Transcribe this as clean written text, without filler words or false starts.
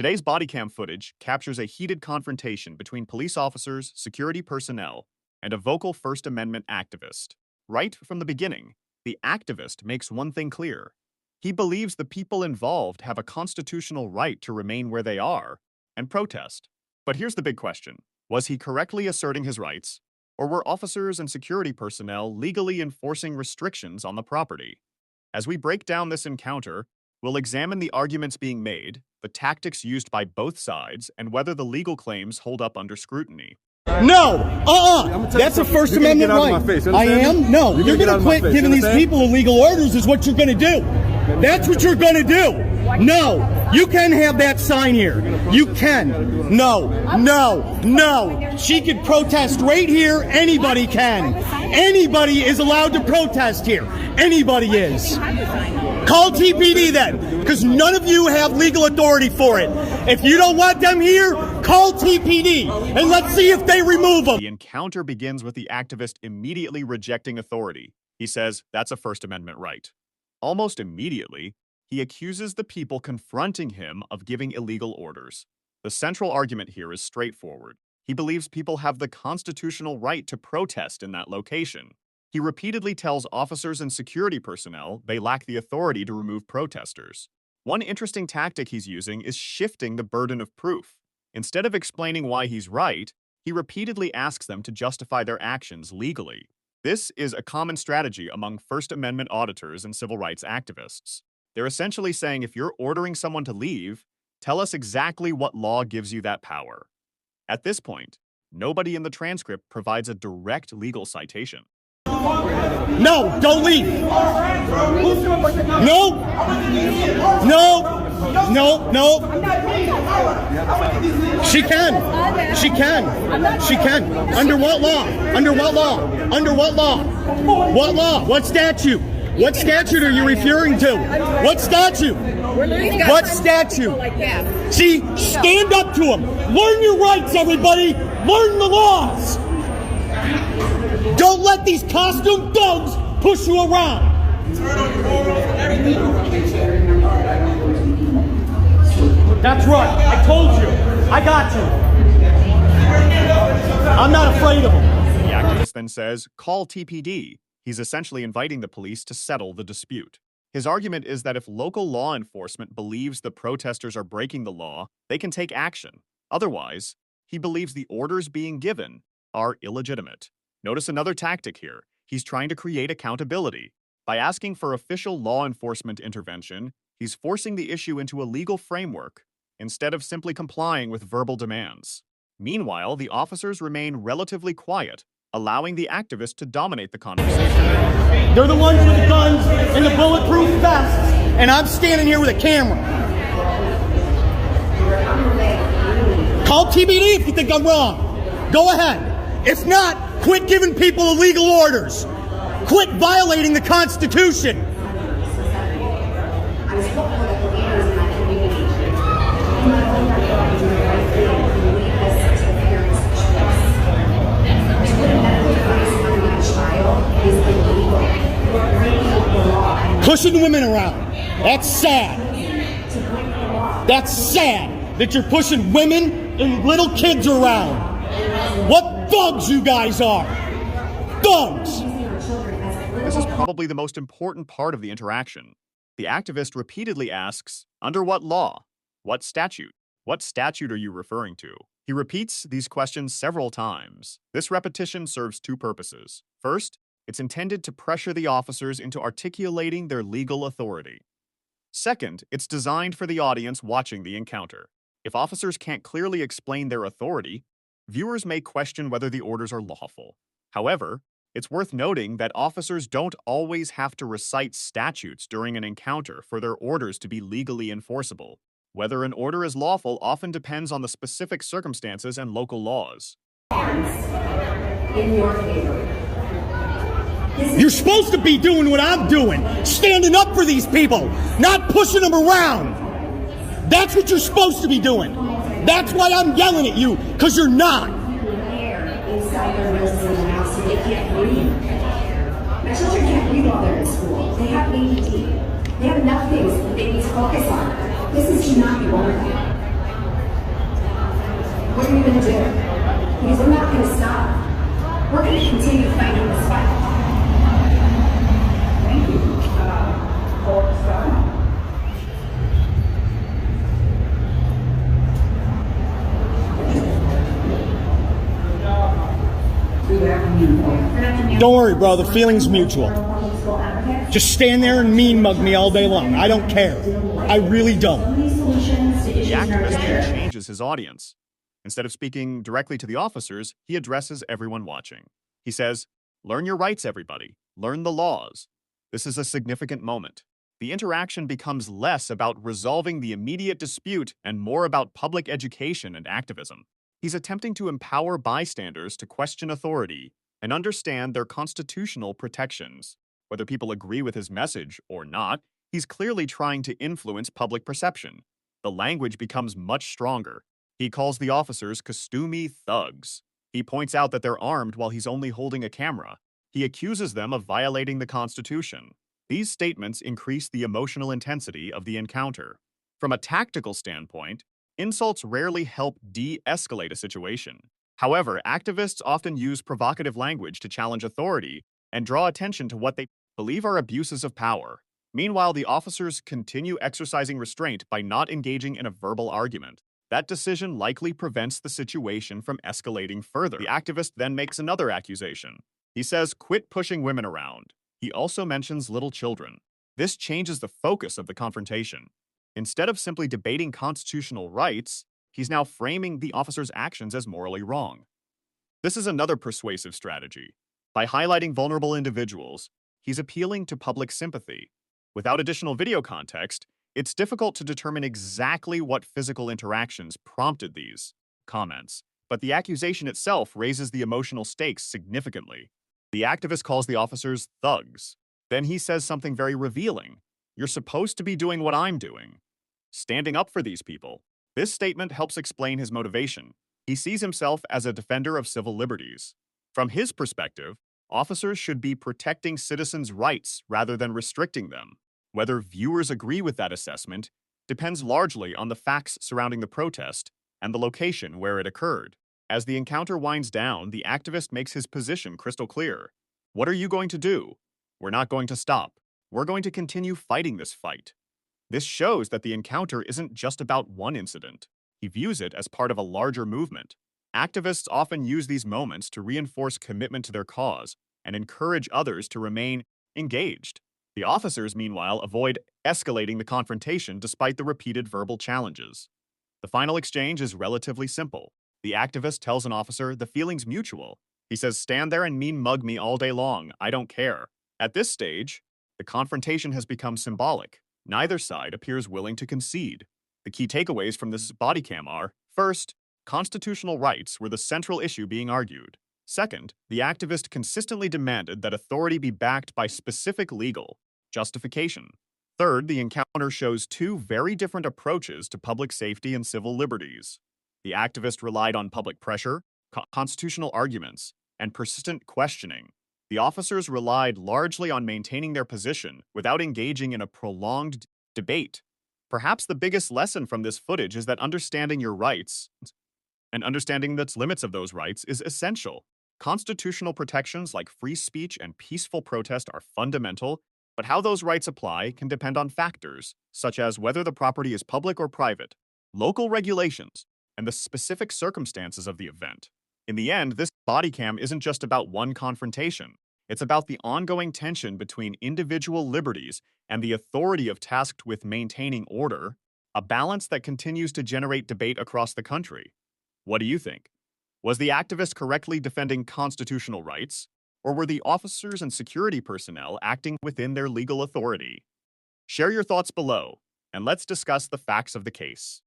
Today's body cam footage captures a heated confrontation between police officers, security personnel, and a vocal First Amendment activist. Right from the beginning, the activist makes one thing clear. He believes the people involved have a constitutional right to remain where they are and protest. But here's the big question. Was he correctly asserting his rights, or were officers and security personnel legally enforcing restrictions on the property? As we break down this encounter, we'll examine the arguments being made, the tactics used by both sides, and whether the legal claims hold up under scrutiny. No! That's a First Amendment right. I am? No. You're going to quit giving these people illegal orders is what you're going to do. That's what you're going to do. No. You can have that sign here. You can. No. No. No. She could protest right here. Anybody can. Anybody is allowed to protest here. Anybody is. Call TPD then, because none of you have legal authority for it. If you don't want them here, call TPD, and let's see if they remove them. The encounter begins with the activist immediately rejecting authority. He says that's a First Amendment right. Almost immediately, he accuses the people confronting him of giving illegal orders. The central argument here is straightforward. He believes people have the constitutional right to protest in that location. He repeatedly tells officers and security personnel they lack the authority to remove protesters. One interesting tactic he's using is shifting the burden of proof. Instead of explaining why he's right, he repeatedly asks them to justify their actions legally. This is a common strategy among First Amendment auditors and civil rights activists. They're essentially saying if you're ordering someone to leave, tell us exactly what law gives you that power. At this point, nobody in the transcript provides a direct legal citation. No, don't leave. No. No. No, no. She can. She can. She can. Under what law? Under what law? Under what law? What law? What statute? What statute are you referring to? What statute? What statute? See, stand up to them. Learn your rights, everybody. Learn the laws. Don't let these costume thugs push you around. That's right. I told you. I got you. I'm not afraid of them. The activist then says, call TPD. He's essentially inviting the police to settle the dispute. His argument is that if local law enforcement believes the protesters are breaking the law, they can take action. Otherwise, he believes the orders being given are illegitimate. Notice another tactic here. He's trying to create accountability. By asking for official law enforcement intervention, he's forcing the issue into a legal framework instead of simply complying with verbal demands. Meanwhile, the officers remain relatively quiet, allowing the activist to dominate the conversation. They're the ones with the guns and the bulletproof vests, and I'm standing here with a camera. Call TBD if you think I'm wrong. Go ahead. If not, quit giving people illegal orders. Quit violating the Constitution. Pushing women around. That's sad. That's sad that you're pushing women and little kids around. What thugs you guys are. Thugs. This is probably the most important part of the interaction. The activist repeatedly asks, under what law? What statute? What statute are you referring to? He repeats these questions several times. This repetition serves two purposes. First, it's intended to pressure the officers into articulating their legal authority. Second, it's designed for the audience watching the encounter. If officers can't clearly explain their authority, viewers may question whether the orders are lawful. However, it's worth noting that officers don't always have to recite statutes during an encounter for their orders to be legally enforceable. Whether an order is lawful often depends on the specific circumstances and local laws. In your favor. You're supposed to be doing what I'm doing, standing up for these people, not pushing them around. That's what you're supposed to be doing. That's why I'm yelling at you, because you're not. Inside their rooms in the house, so they can't breathe. My children can't breathe while they're in school. They have ADD. They have enough things that they need to focus on. This is to not be one of them. What are you going to do? Because we're not going to stop. We're going to continue fighting this fight. Thank you. Don't worry, bro. The feeling's mutual. Just stand there and mean mug me all day long. I don't care. I really don't. The activist then changes his audience. Instead of speaking directly to the officers, he addresses everyone watching. He says, "Learn your rights, everybody. Learn the laws." This is a significant moment. The interaction becomes less about resolving the immediate dispute and more about public education and activism. He's attempting to empower bystanders to question authority and understand their constitutional protections. Whether people agree with his message or not, he's clearly trying to influence public perception. The language becomes much stronger. He calls the officers costumey thugs. He points out that they're armed while he's only holding a camera. He accuses them of violating the Constitution. These statements increase the emotional intensity of the encounter. From a tactical standpoint, insults rarely help de-escalate a situation. However, activists often use provocative language to challenge authority and draw attention to what they believe are abuses of power. Meanwhile, the officers continue exercising restraint by not engaging in a verbal argument. That decision likely prevents the situation from escalating further. The activist then makes another accusation. He says, "Quit pushing women around." He also mentions little children. This changes the focus of the confrontation. Instead of simply debating constitutional rights, he's now framing the officer's actions as morally wrong. This is another persuasive strategy. By highlighting vulnerable individuals, he's appealing to public sympathy. Without additional video context, it's difficult to determine exactly what physical interactions prompted these comments, but the accusation itself raises the emotional stakes significantly. The activist calls the officers thugs. Then he says something very revealing. "You're supposed to be doing what I'm doing, standing up for these people." This statement helps explain his motivation. He sees himself as a defender of civil liberties. From his perspective, officers should be protecting citizens' rights rather than restricting them. Whether viewers agree with that assessment depends largely on the facts surrounding the protest and the location where it occurred. As the encounter winds down, the activist makes his position crystal clear. "What are you going to do? We're not going to stop. We're going to continue fighting this fight." This shows that the encounter isn't just about one incident. He views it as part of a larger movement. Activists often use these moments to reinforce commitment to their cause and encourage others to remain engaged. The officers, meanwhile, avoid escalating the confrontation despite the repeated verbal challenges. The final exchange is relatively simple. The activist tells an officer the feeling's mutual. He says, "Stand there and mean mug me all day long. I don't care." At this stage, the confrontation has become symbolic. Neither side appears willing to concede. The key takeaways from this body cam are, first, constitutional rights were the central issue being argued. Second, the activist consistently demanded that authority be backed by specific legal justification. Third, the encounter shows two very different approaches to public safety and civil liberties. The activist relied on public pressure, constitutional arguments, and persistent questioning. The officers relied largely on maintaining their position without engaging in a prolonged debate. Perhaps the biggest lesson from this footage is that understanding your rights and understanding the limits of those rights is essential. Constitutional protections like free speech and peaceful protest are fundamental, but how those rights apply can depend on factors, such as whether the property is public or private, local regulations, and the specific circumstances of the event. In the end, this body cam isn't just about one confrontation. It's about the ongoing tension between individual liberties and the authority of tasked with maintaining order, a balance that continues to generate debate across the country. What do you think? Was the activist correctly defending constitutional rights, or were the officers and security personnel acting within their legal authority? Share your thoughts below, and let's discuss the facts of the case.